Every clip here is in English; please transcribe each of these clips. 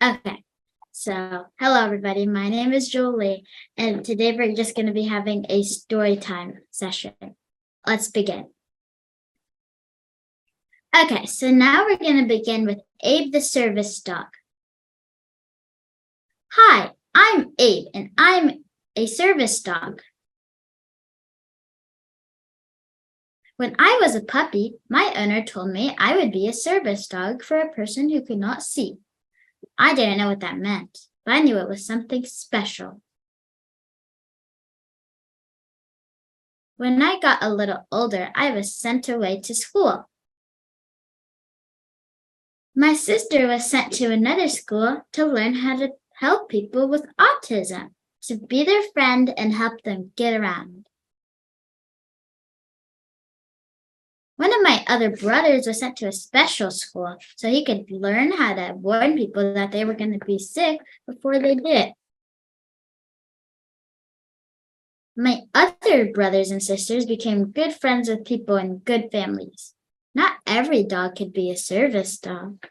Okay, so hello everybody. My name is Jolie, and today we're just going to be having a story time session. Let's begin. Okay, so now we're going to begin with Abe the service dog. Hi, I'm Abe, and I'm a service dog. When I was a puppy, my owner told me I would be a service dog for a person who could not see. I didn't know what that meant, but I knew it was something special. When I got a little older, I was sent away to school. My sister was sent to another school to learn how to help people with autism, to be their friend and help them get around. One of my other brothers was sent to a special school so he could learn how to warn people that they were going to be sick before they did. My other brothers and sisters became good friends with people in good families. Not every dog could be a service dog.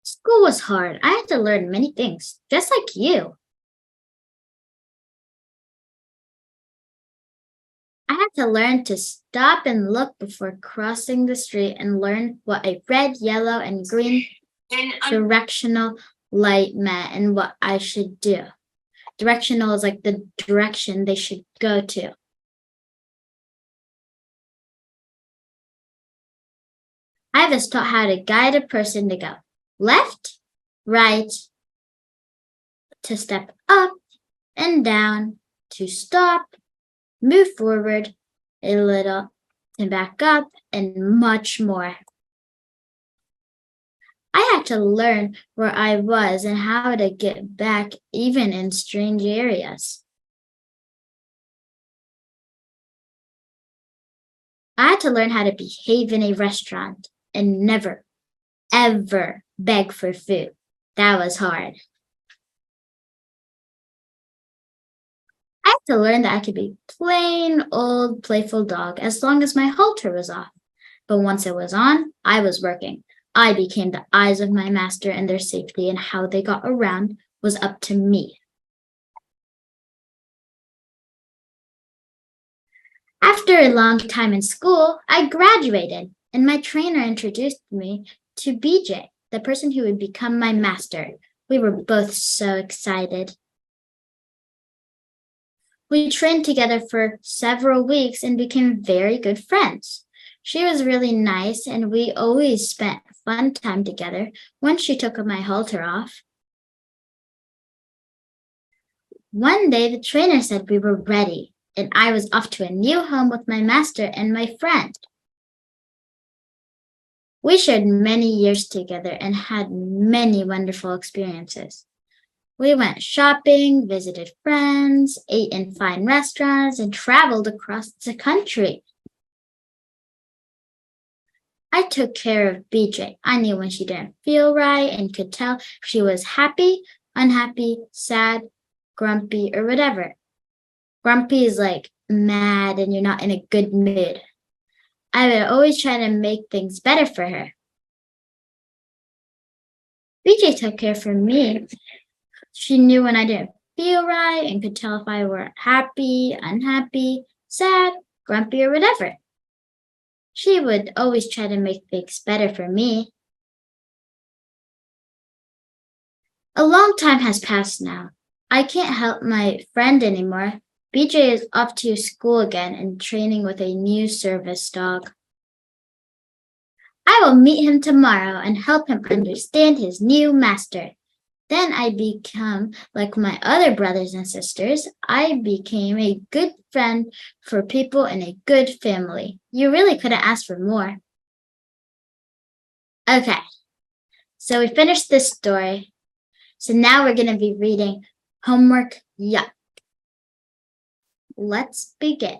School was hard. I had to learn many things, just like you. I had to learn to stop and look before crossing the street and learn what a red, yellow, and green directional light meant and what I should do. Directional is like the direction they should go to. I was taught how to guide a person to go left, right, to step up and down, to stop, move forward a little, to back up, and much more. I had to learn where I was and how to get back even in strange areas. I had to learn how to behave in a restaurant and never, ever beg for food. That was hard. I had to learn that I could be plain old playful dog as long as my halter was off. But once it was on, I was working. I became the eyes of my master, and their safety and how they got around was up to me. After a long time in school, I graduated, and my trainer introduced me to BJ, the person who would become my master. We were both so excited. We trained together for several weeks and became very good friends. She was really nice, and we always spent fun time together once she took my halter off. One day, the trainer said we were ready, and I was off to a new home with my master and my friend. We shared many years together and had many wonderful experiences. We went shopping, visited friends, ate in fine restaurants, and traveled across the country. I took care of BJ. I knew when she didn't feel right and could tell if she was happy, unhappy, sad, grumpy, or whatever. Grumpy is like mad and you're not in a good mood. I would always try to make things better for her. BJ took care for me. She knew when I didn't feel right and could tell if I were happy, unhappy, sad, grumpy, or whatever. She would always try to make things better for me. A long time has passed now. I can't help my friend anymore. BJ is off to school again and training with a new service dog. I will meet him tomorrow and help him understand his new master. Then I become like my other brothers and sisters. I became a good friend for people in a good family. You really couldn't ask for more. Okay, so we finished this story. So now we're going to be reading Homework Yuck. Let's begin.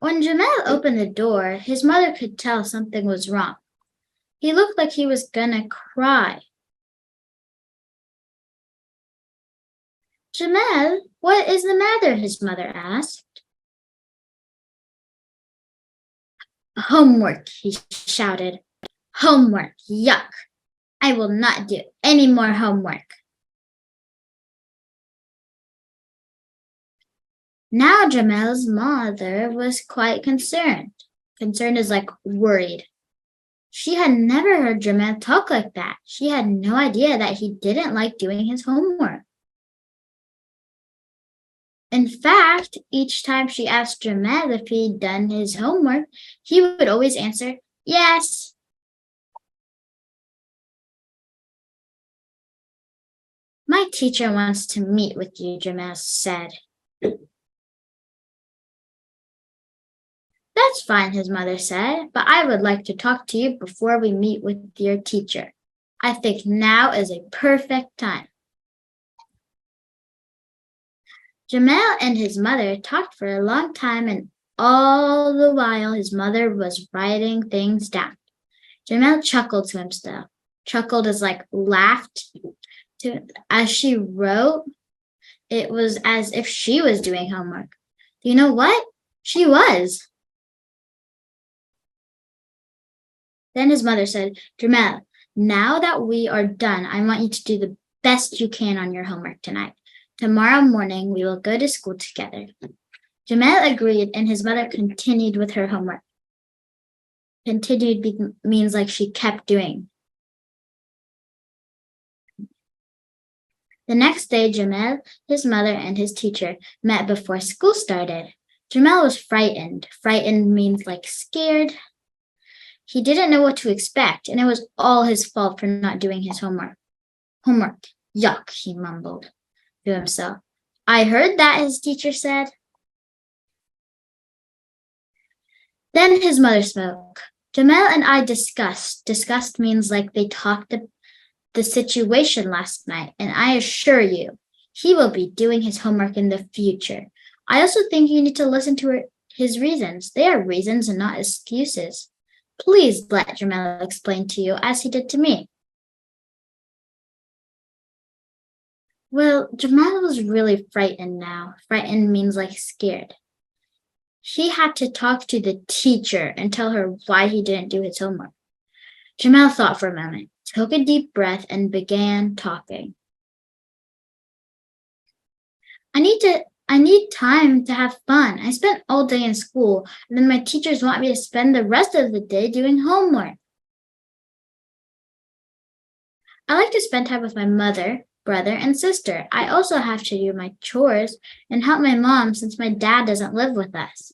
When Jamel opened the door, his mother could tell something was wrong. He looked like he was gonna cry. Jamel, what is the matter? His mother asked. Homework, he shouted. Homework, yuck. I will not do any more homework. Now Jamel's mother was quite concerned. Concerned is like worried. She had never heard Jamel talk like that. She had no idea that he didn't like doing his homework. In fact, each time she asked Jamel if he'd done his homework, he would always answer, yes. My teacher wants to meet with you, Jamel said. That's fine, his mother said, but I would like to talk to you before we meet with your teacher. I think now is a perfect time. Jamel and his mother talked for a long time, and all the while his mother was writing things down. Jamel chuckled to himself. Chuckled is like laughed. As she wrote, it was as if she was doing homework. Do you know what? She was. Then his mother said, Jamel, now that we are done, I want you to do the best you can on your homework tonight. Tomorrow morning, we will go to school together. Jamel agreed, and his mother continued with her homework. Continued means like she kept doing. The next day, Jamel, his mother, and his teacher met before school started. Jamel was frightened. Frightened means like scared. He didn't know what to expect, and it was all his fault for not doing his homework. Homework, yuck, he mumbled to himself. I heard that, his teacher said. Then his mother spoke. Jamel and I discussed. Discussed means like they talked the situation last night, and I assure you, he will be doing his homework in the future. I also think you need to listen to his reasons. They are reasons and not excuses. Please let Jamel explain to you as he did to me. Well, Jamel was really frightened now. Frightened means like scared. He had to talk to the teacher and tell her why he didn't do his homework. Jamel thought for a moment, took a deep breath, and began talking. I need time to have fun. I spent all day in school, and then my teachers want me to spend the rest of the day doing homework. I like to spend time with my mother, brother, and sister. I also have to do my chores and help my mom since my dad doesn't live with us.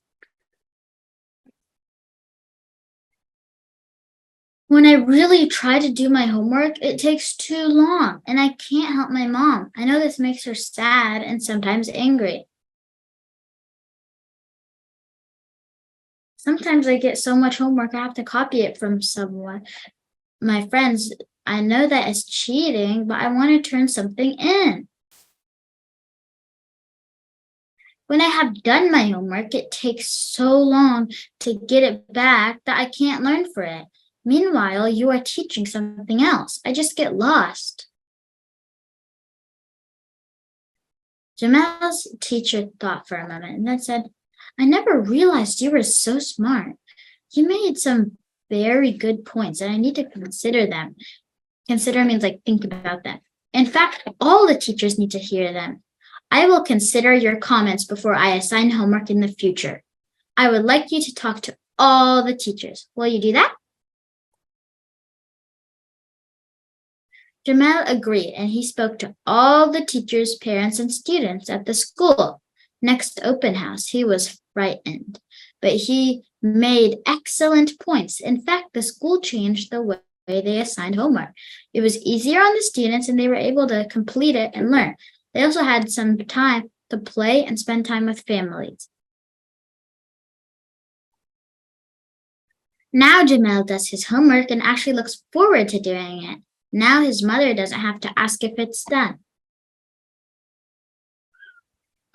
When I really try to do my homework, it takes too long, and I can't help my mom. I know this makes her sad and sometimes angry. Sometimes I get so much homework, I have to copy it from someone. My friends, I know that it's cheating, but I want to turn something in. When I have done my homework, it takes so long to get it back that I can't learn for it. Meanwhile, you are teaching something else. I just get lost. Jamel's teacher thought for a moment and then said, I never realized you were so smart. You made some very good points, and I need to consider them. Consider means like think about them. In fact, all the teachers need to hear them. I will consider your comments before I assign homework in the future. I would like you to talk to all the teachers. Will you do that? Jamel agreed, and he spoke to all the teachers, parents, and students at the school. Next open house, he was frightened, but he made excellent points. In fact, the school changed the way they assigned homework. It was easier on the students, and they were able to complete it and learn. They also had some time to play and spend time with families. Now Jamel does his homework and actually looks forward to doing it. Now his mother doesn't have to ask if it's done.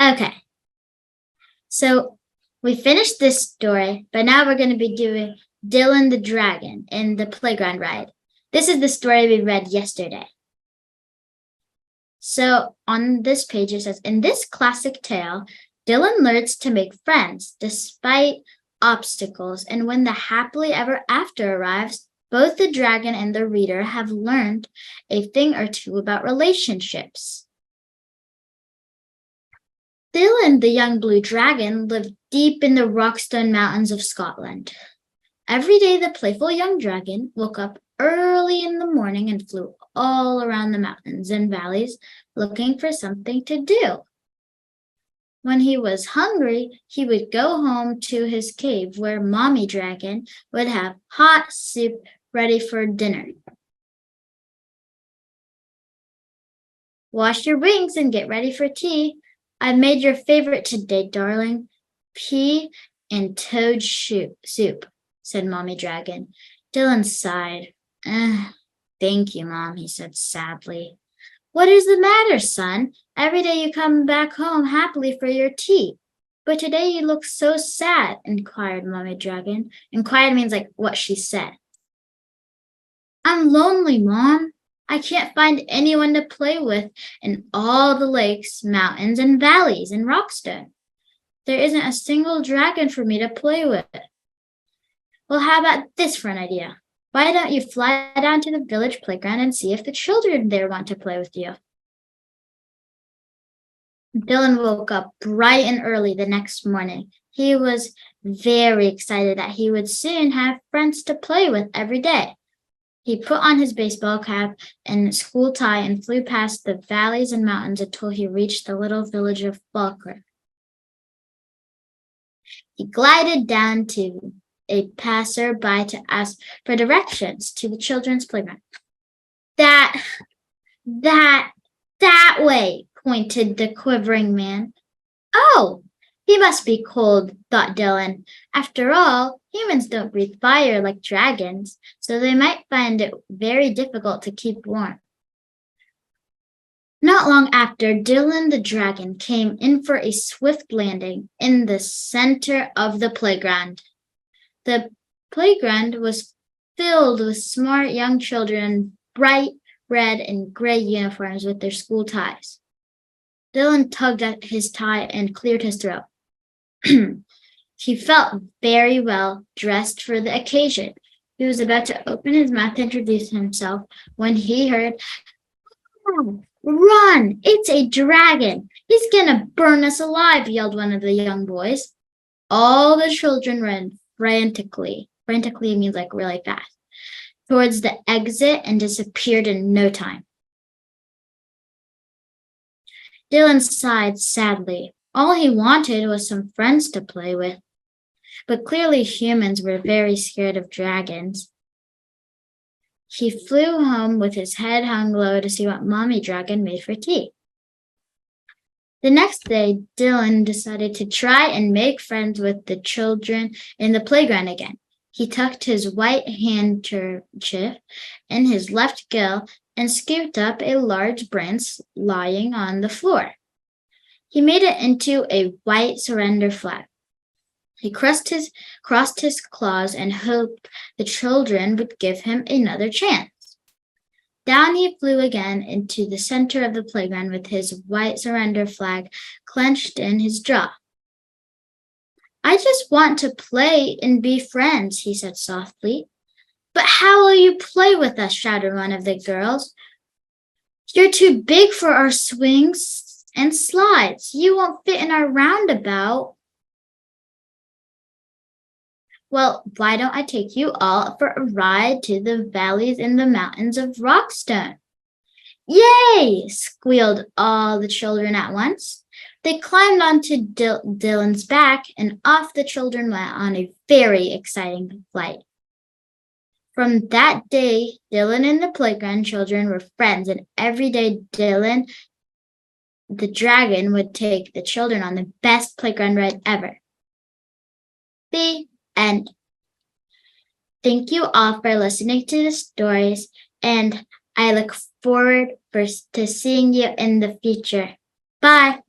Okay, so we finished this story, but now we're going to be doing Dylan the Dragon in the playground ride. This is the story we read yesterday. So on this page it says, in this classic tale, Dylan learns to make friends despite obstacles, and when the happily ever after arrives, both the dragon and the reader have learned a thing or two about relationships. Dylan, the young blue dragon, lived deep in the Rockstone Mountains of Scotland. Every day the playful young dragon woke up early in the morning and flew all around the mountains and valleys looking for something to do. When he was hungry, he would go home to his cave where Mommy Dragon would have hot soup ready for dinner. Wash your wings and get ready for tea. I've made your favorite today, darling. Pea and toad soup, said Mommy Dragon. Dylan sighed. Thank you, Mom, he said sadly. What is the matter, son? Every day you come back home happily for your tea. But today you look so sad, inquired Mommy Dragon. Inquired means like what she said. I'm lonely, Mom. I can't find anyone to play with in all the lakes, mountains, and valleys in Rockstone. There isn't a single dragon for me to play with. Well, how about this for an idea? Why don't you fly down to the village playground and see if the children there want to play with you? Dylan woke up bright and early the next morning. He was very excited that he would soon have friends to play with every day. He put on his baseball cap and school tie and flew past the valleys and mountains until he reached the little village of Falkirk. He glided down to a passer-by to ask for directions to the children's playground. That way, pointed the quivering man. Oh, he must be cold, thought Dylan. After all, humans don't breathe fire like dragons, so they might find it very difficult to keep warm. Not long after, Dylan the dragon came in for a swift landing in the center of the playground. The playground was filled with smart young children in bright red and gray uniforms with their school ties. Dylan tugged at his tie and cleared his throat. He felt very well dressed for the occasion. He was about to open his mouth to introduce himself when he heard, Run! It's a dragon! He's gonna burn us alive, yelled one of the young boys. All the children ran frantically. Frantically means like really fast. Towards the exit and disappeared in no time. Dylan sighed sadly. All he wanted was some friends to play with. But clearly humans were very scared of dragons. He flew home with his head hung low to see what Mommy Dragon made for tea. The next day, Dylan decided to try and make friends with the children in the playground again. He tucked his white handkerchief in his left gill and scooped up a large branch lying on the floor. He made it into a white surrender flag. He crossed his claws and hoped the children would give him another chance. Down he flew again into the center of the playground with his white surrender flag clenched in his jaw. I just want to play and be friends, he said softly. But how will you play with us? Shouted one of the girls. You're too big for our swings and slides. You won't fit in our roundabout. Well, why don't I take you all for a ride to the valleys and the mountains of Rockstone? Yay! Squealed all the children at once. They climbed onto Dylan's back, and off the children went on a very exciting flight. From that day, Dylan and the playground children were friends, and every day Dylan, the dragon, would take the children on the best playground ride ever. The end. Thank you all for listening to the stories, and I look forward to seeing you in the future. Bye.